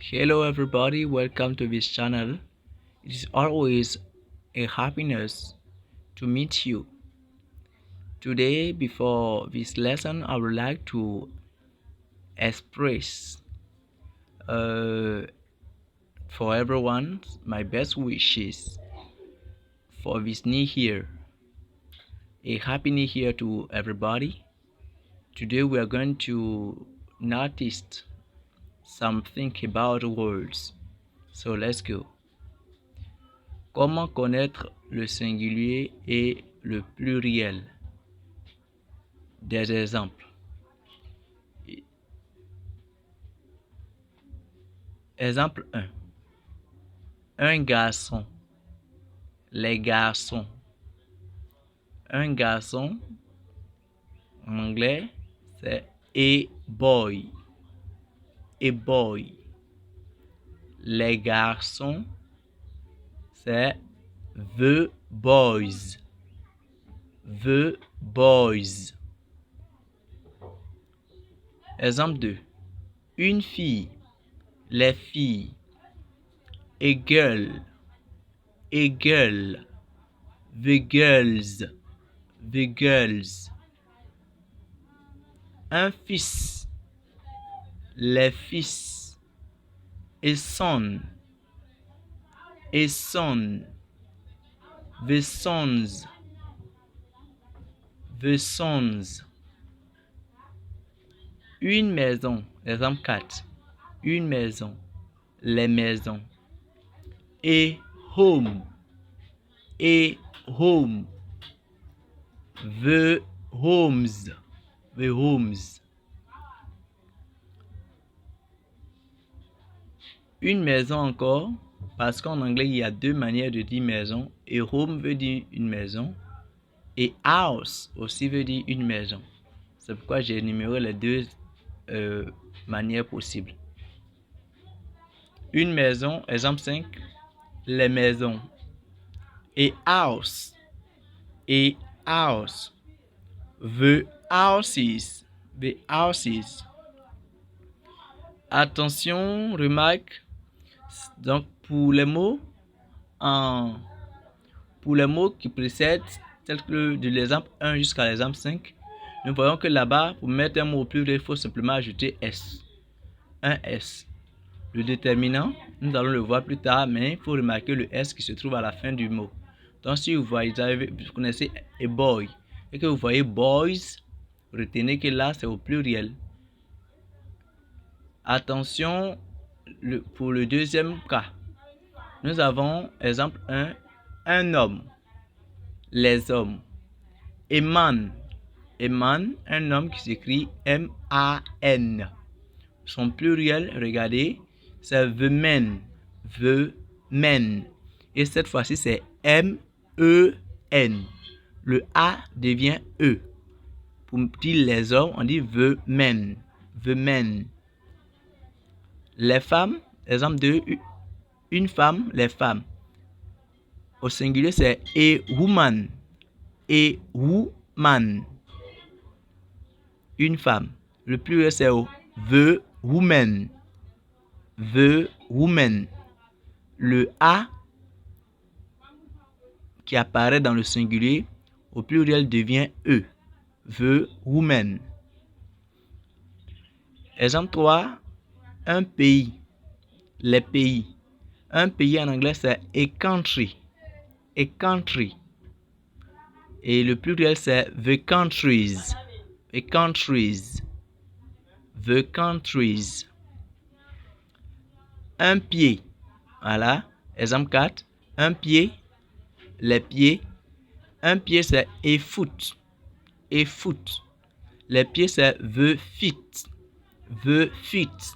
Hello everybody, welcome to this channel. It is always a happiness to meet you. Today, before this lesson, I would like to express for everyone my best wishes for this new year. A happy new year to everybody. Today we are going to notice something about words. So let's go. Comment connaître le singulier et le pluriel? Des exemples. Exemple 1. Un garçon. Les garçons. Un garçon, en anglais, c'est a boy. A boy. Les garçons, c'est the boys. The boys. Exemple 2. Une fille. Les filles. A girl. A girl. The girls. The girls. Un fils. Les fils. A son. A son. The sons. The sons. Une maison. Exemple 4. Une maison. Les maisons. A home. A home. The homes. The homes. Une maison encore, parce qu'en anglais, il y a deux manières de dire maison. Et home veut dire une maison. Et house aussi veut dire une maison. C'est pourquoi j'ai énuméré les deux manières possibles. Une maison, exemple 5, les maisons. Et house. Et house. The houses. The houses. Attention, remarque. Donc, pour les mots qui précèdent, tels que de l'exemple 1 jusqu'à l'exemple 5, nous voyons que là-bas, pour mettre un mot au pluriel, il faut simplement ajouter S. Un S. Le déterminant, nous allons le voir plus tard, mais il faut remarquer le S qui se trouve à la fin du mot. Donc, si vous voyez, vous connaissez a boy, et que vous voyez boys, retenez que là, c'est au pluriel. Attention, pour le deuxième cas, nous avons, exemple 1, un homme, les hommes. A man, un homme qui s'écrit M-A-N. Son pluriel, regardez, c'est the men. The men. Et cette fois-ci, c'est M-E-N. Le A devient E. Pour dire les hommes, on dit the men. The men. Les femmes, exemple 2, une femme, les femmes. Au singulier, c'est a woman. A woman. Une femme. Le pluriel, c'est the woman. The woman. Le A qui apparaît dans le singulier, au pluriel devient E. The woman. Exemple 3. Un pays. Les pays. Un pays en anglais, c'est a country. A country. Et le pluriel, c'est the countries. The countries. The countries. Un pied. Voilà. Exemple 4. Un pied. Les pieds. Un pied, c'est a foot. A foot. Les pieds, c'est the feet. The feet.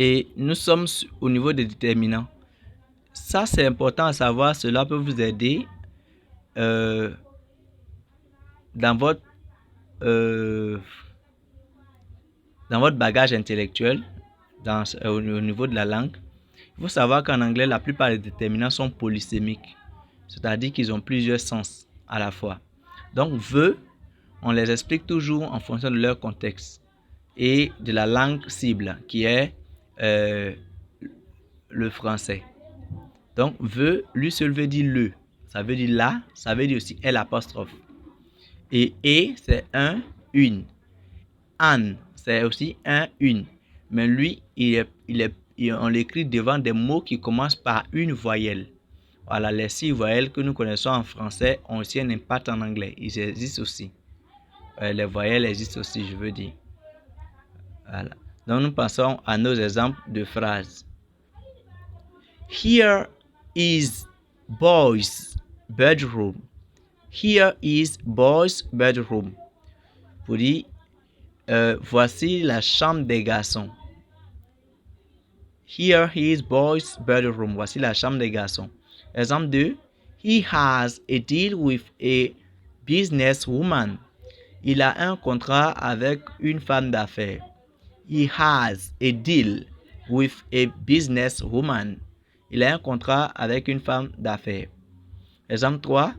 Et nous sommes au niveau des déterminants. Ça, c'est important à savoir. Cela peut vous aider dans votre bagage intellectuel, au niveau de la langue. Il faut savoir qu'en anglais, la plupart des déterminants sont polysémiques, c'est-à-dire qu'ils ont plusieurs sens à la fois. Donc, on les explique toujours en fonction de leur contexte. et de la langue cible qui est le français. Donc, veut, lui seul veut dire le. Ça veut dire la, ça veut dire aussi L'. Et c'est un, une. An, c'est aussi un, une. Mais lui, on l'écrit devant des mots qui commencent par une voyelle. Voilà, les 6 voyelles que nous connaissons en français ont aussi un impact en anglais. Ils existent aussi. Les voyelles existent aussi, je veux dire. Voilà. Donc, nous passons à nos exemples de phrases. Here is boy's bedroom. Here is boy's bedroom. Pour dire, voici la chambre des garçons. Here is boy's bedroom. Voici la chambre des garçons. Exemple 2. He has a deal with a businesswoman. Il a un contrat avec une femme d'affaires. He has a deal with a businesswoman. Il a un contrat avec une femme d'affaires. Exemple 3.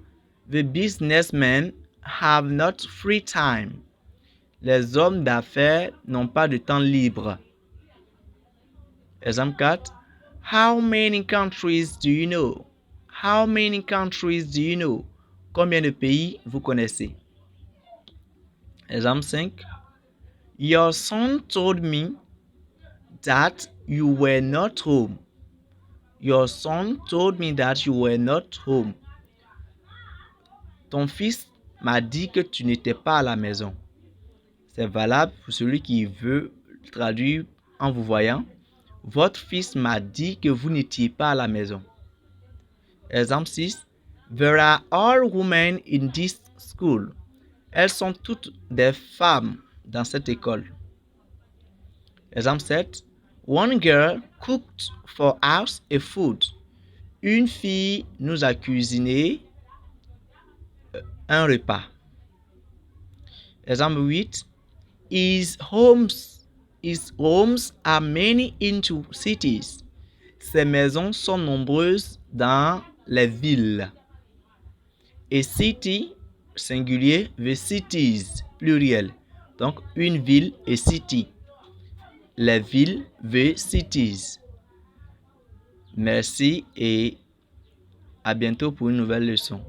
The businessmen have not free time. Les hommes d'affaires n'ont pas de temps libre. Exemple 4. How many countries do you know? How many countries do you know? Combien de pays vous connaissez? Exemple 5. Your son told me that you were not home. Your son told me that you were not home. Ton fils m'a dit que tu n'étais pas à la maison. C'est valable pour celui qui veut traduire en vous voyant. Votre fils m'a dit que vous n'étiez pas à la maison. Exemple 6. There are all women in this school. Elles sont toutes des femmes dans cette école. Exemple 7. One girl cooked for us a food. Une fille nous a cuisiné un repas. Exemple 8. His homes are many into cities. Ces maisons sont nombreuses dans les villes. Et city, singulier, veut cities, pluriel. Donc, une ville est city. Les villes veut cities. Merci et à bientôt pour une nouvelle leçon.